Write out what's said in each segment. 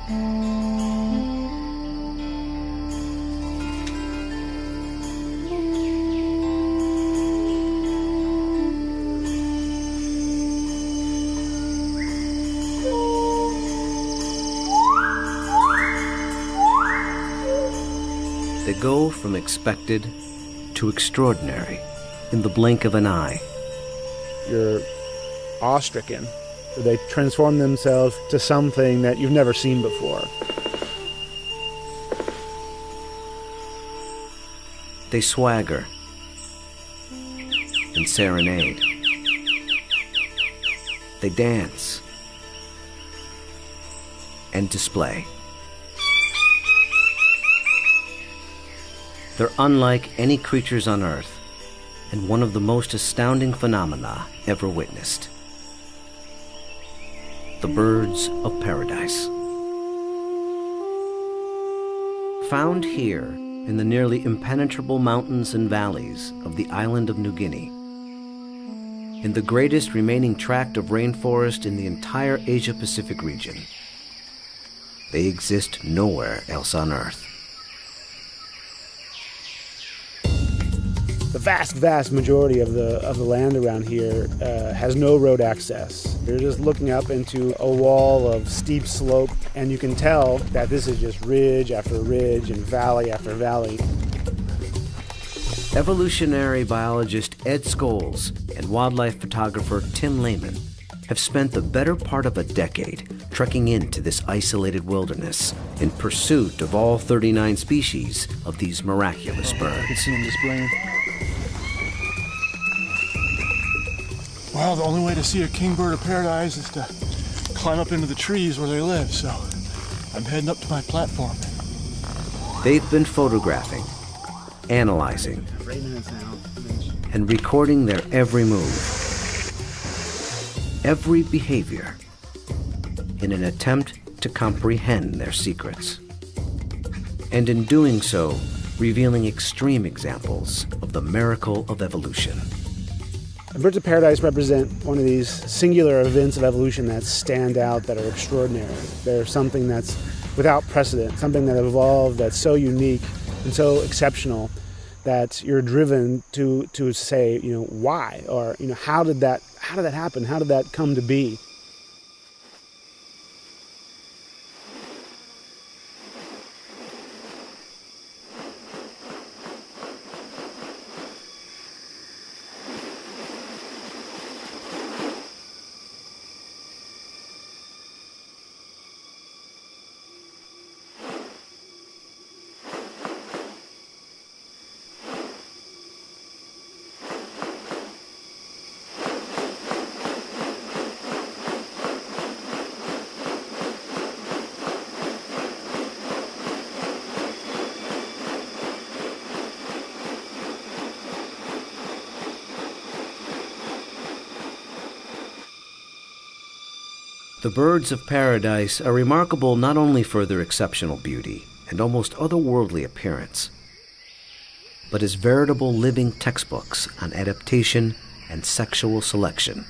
They go from expected to extraordinary in the blink of an eye. You're awestricken. They transform themselves to something that you've never seen before. They swagger and serenade. They dance and display. They're unlike any creatures on Earth, and one of the most astounding phenomena ever witnessed. The birds of paradise. Found here in the nearly impenetrable mountains and valleys of the island of New Guinea, in the greatest remaining tract of rainforest in the entire Asia-Pacific region, they exist nowhere else on Earth. The vast majority of the land around here has no road access. You're just looking up into a wall of steep slope, and you can tell that this is just ridge after ridge and valley after valley. Evolutionary biologist Ed Scolz and wildlife photographer Tim Layman have spent the better part of a decade trekking into this isolated wilderness in pursuit of all 39 species of these miraculous birds. You can see them displaying. Well, the only way to see a kingbird of paradise is to climb up into the trees where they live, so I'm heading up to my platform. They've been photographing, analyzing, and recording their every move, every behavior, in an attempt to comprehend their secrets. And in doing so, revealing extreme examples of the miracle of evolution. And birds of paradise represent one of these singular events of evolution that stand out, that are extraordinary. They're something that's without precedent, something that evolved that's so unique and so exceptional that you're driven to say, why? Or, how did that happen? How did that come to be? The birds of paradise are remarkable not only for their exceptional beauty and almost otherworldly appearance, but as veritable living textbooks on adaptation and sexual selection.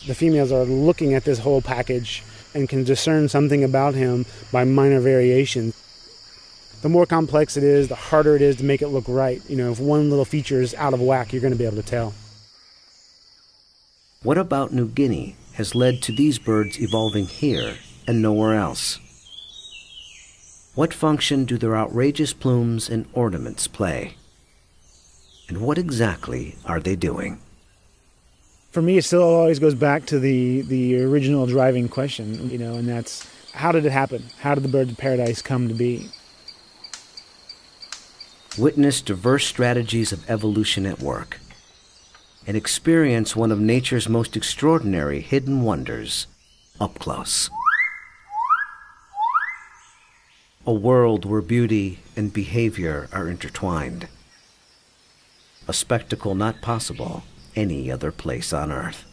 The females are looking at this whole package and can discern something about him by minor variations. The more complex it is, the harder it is to make it look right. If one little feature is out of whack, you're going to be able to tell. What about New Guinea has led to these birds evolving here and nowhere else? What function do their outrageous plumes and ornaments play? And what exactly are they doing? For me, it still always goes back to the original driving question, and that's, how did it happen? How did the birds of paradise come to be? Witness diverse strategies of evolution at work, and experience one of nature's most extraordinary hidden wonders up close. A world where beauty and behavior are intertwined. A spectacle not possible any other place on Earth.